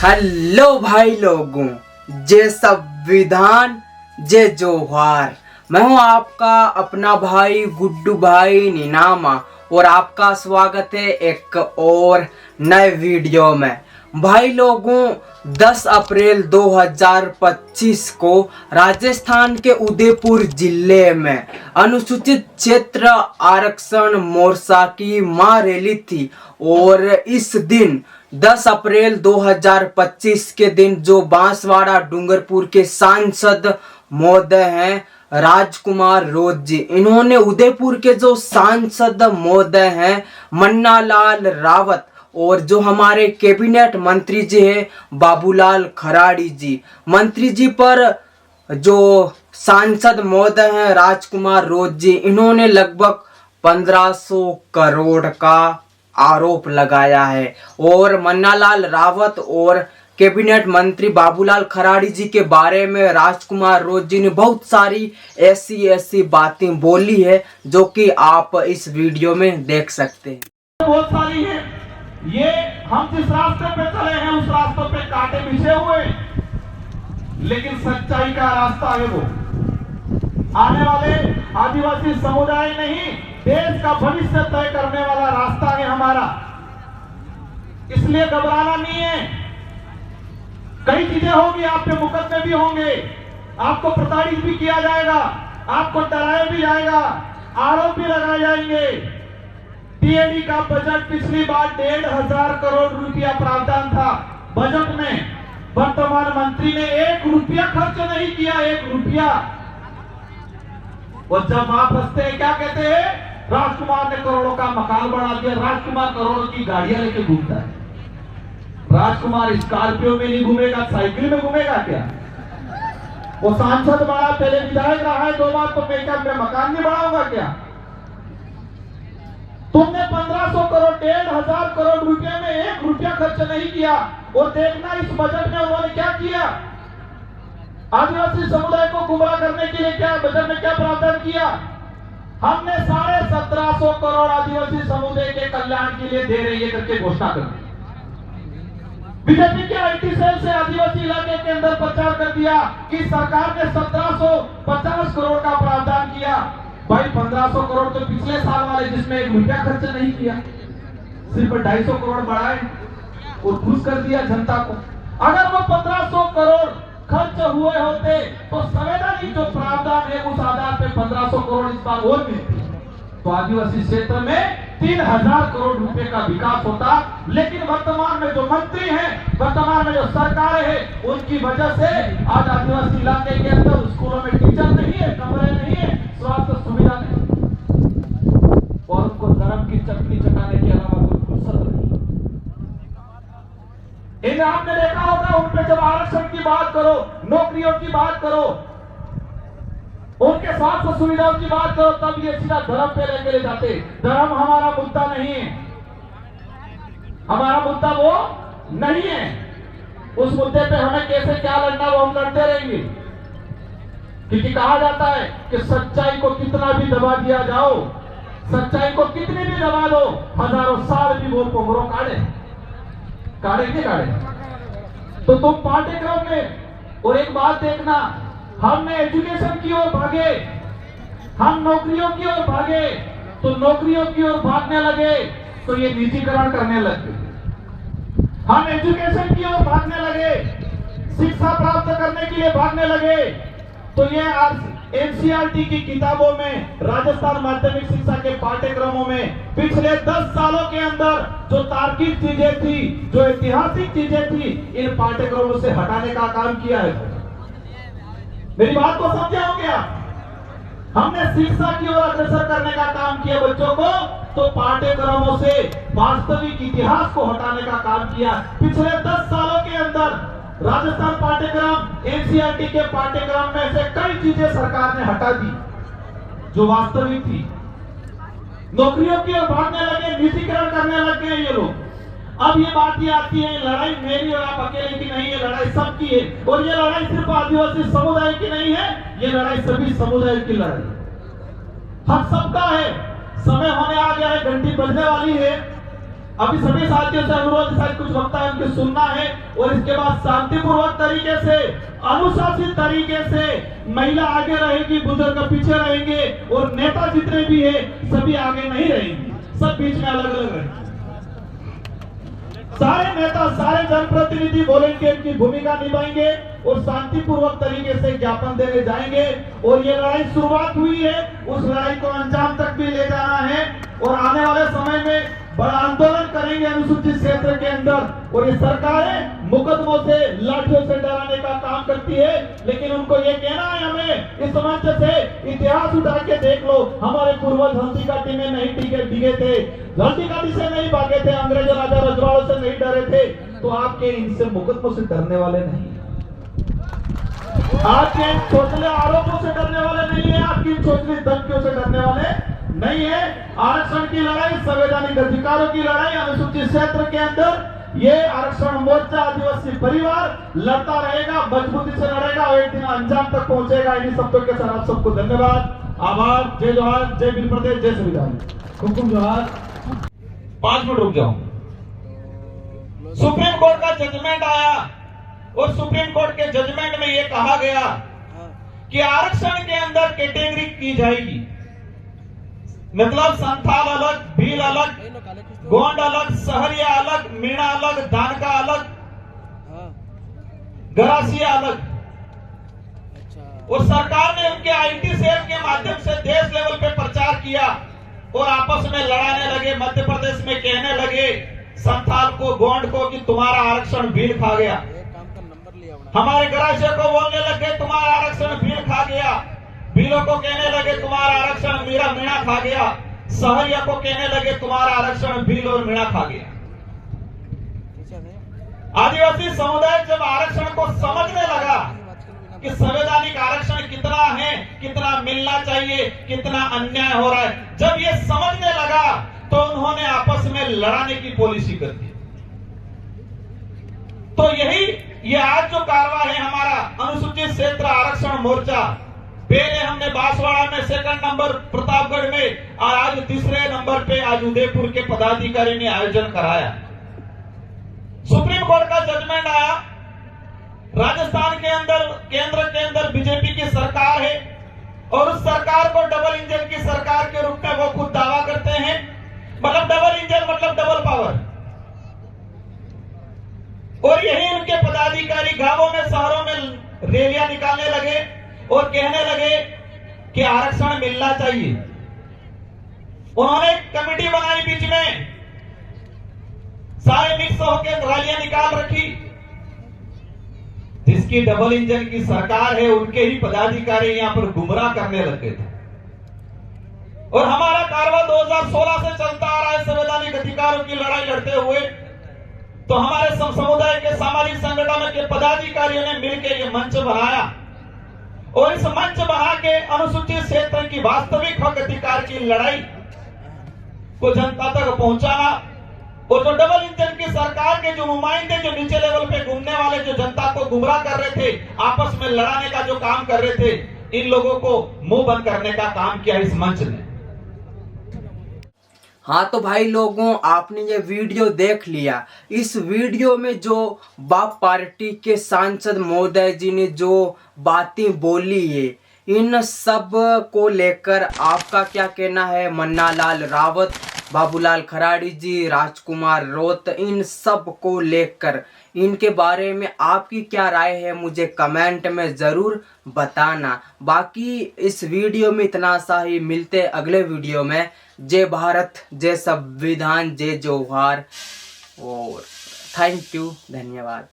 Hello भाई लोगों, जय संविधान, जय जोहार। मैं हूं आपका अपना भाई गुड्डू भाई नीनामा और आपका स्वागत है एक और नए वीडियो में। भाई लोगों, 10 अप्रैल 2025 को राजस्थान के उदयपुर जिले में अनुसूचित क्षेत्र आरक्षण मोर्चा की महारैली थी और इस दिन 10 अप्रैल 2025 के दिन जो बांसवाड़ा डूंगरपुर के सांसद महोदय हैं राजकुमार रोज जी, इन्होंने उदयपुर के जो सांसद महोदय हैं मन्नालाल रावत और जो हमारे कैबिनेट मंत्री जी हैं बाबूलाल खराड़ी जी, मंत्री जी पर जो सांसद महोदय हैं राजकुमार रोज जी, इन्होंने लगभग 1500 करोड़ का आरोप लगाया है। और मन्नालाल रावत और कैबिनेट मंत्री बाबूलाल खराड़ी जी के बारे में राजकुमार रोज जी ने बहुत सारी ऐसी बातें बोली है जो कि आप इस वीडियो में देख सकते हैं। बहुत सारी है, ये हम जिस रास्ते पे चले हैं उस रास्तों पे कांटे बिछे हुए, लेकिन सच्चाई का रास्ता है वो आने वाले आदिवासी समुदाय नहीं देश का भविष्य तय करने वाला रास्ता है हमारा। इसलिए घबराना नहीं है। कई चीजें होंगी, आप पे मुकदमे भी होंगे, आपको प्रताड़ित भी किया जाएगा, आपको डराया भी जाएगा, आरोप भी लगाए जाएंगे। टीएडी का बजट पिछली बार 1500 करोड़ रुपया प्रावधान था बजट में। वर्तमान मंत्री ने 1 रुपया खर्च नहीं किया, 1 रुपया। और जब आप हंसते हैं क्या कहते हैं, राजकुमार ने करोड़ों का मकान बना दिया, राजकुमार करोड़ों की गाड़ियां लेके घूमता है। राजकुमार स्कॉर्पियो में नहीं घूमेगा, साइकिल में घूमेगा क्या? वो सांसद बड़ा, पहले विधायक रहा है 2 बार, तो मैं मकान नहीं बढ़ाऊंगा क्या? तुमने 1500 करोड़ 1500 करोड़ रुपए में 1 रुपया खर्च नहीं किया। और देखना इस बजट में उन्होंने क्या किया, आदिवासी समुदाय को गुमराह करने के लिए क्या बजट में क्या प्रावधान किया। हमने 1750 करोड़ आदिवासी समुदाय के कल्याण के लिए दे रही है करके घोषणा कर दी। बीजेपी के आईटी सेल से आदिवासी इलाके के अंदर प्रचार कर दिया कि सरकार ने 1750 करोड़ का प्रावधान किया। भाई 1500 करोड़ तो पिछले साल वाले जिसमें 1 रुपया खर्च नहीं किया, सिर्फ 250 करोड़ बढ़ाए और खुश कर दिया जनता को। अगर वो 1500 करोड़ खर्च हुए होते तो संवैधानिक जो प्रावधान है उस आधार पे 1500 करोड़ इस बार और मिलती, तो आदिवासी क्षेत्र में 3000 करोड़ रुपए का विकास होता। लेकिन वर्तमान में जो मंत्री हैं, वर्तमान में जो सरकार है, उनकी वजह से आज आदिवासी इलाके के अंदर स्कूलों में टीचर नहीं है, कमरे नहीं है, स्वास्थ्य सुविधा नहीं, और उनको धर्म की चटनी चटाने के अलावा कोई फुर्सत नहीं। इन्हें आपने देखा होगा, उन पे जब आरक्षण की बात करो, नौकरियों की बात करो, उनके स्वास्थ्य सुविधाओं की बात करो, तब ये सीधा धर्म पे लेके ले जाते। धर्म हमारा मुद्दा नहीं है, हमारा मुद्दा वो नहीं है। उस मुद्दे पे हमें कैसे क्या लड़ना वो हम लड़ते रहेंगे, क्योंकि कहा जाता है कि सच्चाई को कितना भी दबा दिया जाओ, सच्चाई को कितनी भी दबा दो, हजारों साल भी वो पोंगरों काढ़ेंगे। तो तुम पाठ्यक्रम में, और एक बात देखना, हमने एजुकेशन की ओर भागे, हम नौकरियों की ओर भागे, तो नौकरियों की ओर भागने लगे तो ये निजीकरण करने लगे। हम एजुकेशन की ओर भागने लगे, शिक्षा प्राप्त करने के लिए भागने लगे, तो ये आज एनसीईआरटी की किताबों में, राजस्थान माध्यमिक शिक्षा के पाठ्यक्रमों में पिछले 10 सालों के अंदर जो तार्किक चीजें थी, जो ऐतिहासिक चीजें थी, इन पाठ्यक्रमों से हटाने का काम किया है। मेरी बात को समझे हो गया? हमने शिक्षा की ओर अग्रसर करने का काम किया बच्चों को, तो पाठ्यक्रमों से वास्तविक इतिहास को हटाने का काम किया। पिछले 10 सालों के अंदर राजस्थान पाठ्यक्रम, एनसीईआरटी के पाठ्यक्रम में से कई चीजें सरकार ने हटा दी जो वास्तविक थी। नौकरियों की ओर भागने लगे, निजीकरण करने लगे ये लोग। अब ये बात ये आती है, लड़ाई मेरी और आप अकेले की नहीं है, लड़ाई सबकी है। और ये लड़ाई सिर्फ आदिवासी समुदाय की नहीं है, ये लड़ाई सभी समुदाय की लड़ाई, हक सबका है। समय होने आ गया है, घंटी बजने वाली है। अभी सभी साथियों से अनुरोध, शायद कुछ वक्ता है उनके सुनना है और इसके बाद शांतिपूर्वक तरीके से, अनुशासित तरीके से महिला आगे रहेगी, बुजुर्ग पीछे रहेंगे और नेता जितने भी है सभी आगे नहीं रहेंगे, सब बीच में अलग अलग रहेंगे। सारे नेता, सारे जनप्रतिनिधि वॉलंटियर की भूमिका निभाएंगे और शांतिपूर्वक तरीके से ज्ञापन देने जाएंगे। और ये लड़ाई शुरुआत हुई है, उस लड़ाई को अंजाम तक भी ले जाना है और आने वाले समय में बड़ा आंदोलन करेंगे अनुसूचित क्षेत्र के अंदर। और ये सरकारें मुकदमों से, लाठियों से डराने का काम करती है, लेकिन उनको ये कहना है हमें इस मंच से, इतिहास उठा के देख लो, हमारे पूर्वज हल्दी घाटी में नहीं डिगे थे, हल्दी घाटी से नहीं भागे थे, अंग्रेजों राजा रजवाड़ों से नहीं डरे थे, तो आपके इनसे मुकदमों से डरने वाले नहीं है, आपके छोटे आरोपों से डरने वाले नहीं है, आपकी छोटी धमकियों से डरने वाले नहीं है। आरक्षण की लड़ाई, संवैधानिक अधिकारों की लड़ाई अनुसूचित क्षेत्र के अंदर ये आरक्षण मोर्चा, आदिवासी परिवार लड़ता रहेगा, मजबूती से लड़ेगा और एक दिन अंजाम तक पहुंचेगा। इन्हीं शब्दों के साथ आप सबको धन्यवाद, आभार, जय जोहार, जय भील प्रदेश, जय संविधान, हुकुम जोहार। 5 मिनट रुक जाओ। सुप्रीम कोर्ट का जजमेंट आया और सुप्रीम कोर्ट के जजमेंट में यह कहा गया कि आरक्षण के अंदर कैटेगरी की जाएगी, मतलब संथाल अलग, भील अलग, गोंड अलग, सहरिया अलग, मीणा अलग, दानका अलग, गरासिया अलग। और सरकार ने उनके आईटी सेल के माध्यम से देश लेवल पे प्रचार किया और आपस में लड़ाने लगे। मध्य प्रदेश में कहने लगे संथाल को, गोंड को कि तुम्हारा आरक्षण भील खा गया, हमारे गरासिया को बोलने लगे तुम्हारा आरक्षण भील खा गया, भीलों को कहने लगे तुम्हारा आरक्षण मीणा खा गया, सहरिया को कहने लगे तुम्हारा आरक्षण भील और मीणा खा गया। आदिवासी समुदाय जब आरक्षण को समझने लगा कि संवैधानिक आरक्षण कितना है, कितना मिलना चाहिए, कितना अन्याय हो रहा है, जब ये समझने लगा तो उन्होंने आपस में लड़ाने की पॉलिसी कर दी। तो यही ये आज जो कारवां है हमारा अनुसूचित क्षेत्र आरक्षण मोर्चा, पहले हमने बांसवाड़ा में, सेकंड नंबर प्रतापगढ़ में और आज तीसरे नंबर पे आज उदयपुर के पदाधिकारी ने आयोजन कराया। सुप्रीम कोर्ट का जजमेंट आया, राजस्थान के अंदर, केंद्र के अंदर बीजेपी की सरकार है और उस सरकार को डबल इंजन की सरकार के रूप में वो खुद दावा करते हैं, मतलब डबल इंजन मतलब डबल पावर। और यही उनके पदाधिकारी गांवों में, शहरों में रैलियां निकालने लगे और कहने लगे कि आरक्षण मिलना चाहिए। उन्होंने एक कमेटी बनाई, बीच में सारे मिक्स होकर रैलियां निकाल रखी। जिसकी डबल इंजन की सरकार है उनके ही पदाधिकारी यहां पर गुमराह करने लगे थे। और हमारा कारवां 2016 से चलता आ रहा है संवैधानिक अधिकारों की लड़ाई लड़ते हुए। तो हमारे समुदाय के सामाजिक संगठनों के पदाधिकारियों ने मिलकर यह मंच बनाया और इस मंच बना के अनुसूचित क्षेत्र की वास्तविक हक अधिकार की लड़ाई को जनता तक पहुंचाना। और जो डबल इंजन की सरकार के जो नुमाइंदे, जो नीचे लेवल पे घूमने वाले, जो जनता को गुमराह कर रहे थे, आपस में लड़ाने का जो काम कर रहे थे, इन लोगों को मुंह बंद करने का काम किया इस मंच ने। हाँ तो भाई लोगों, आपने ये वीडियो देख लिया। इस वीडियो में जो बाप पार्टी के सांसद महोदय जी ने जो बातें बोली है, इन सब को लेकर आपका क्या कहना है? मन्ना लाल रावत, बाबूलाल खराड़ी जी, राजकुमार रोत, इन सब को लेकर इनके बारे में आपकी क्या राय है? मुझे कमेंट में ज़रूर बताना। बाकी इस वीडियो में इतना सा ही, मिलते अगले वीडियो में। जय भारत, जय संविधान, जय जोहार और थैंक यू, धन्यवाद।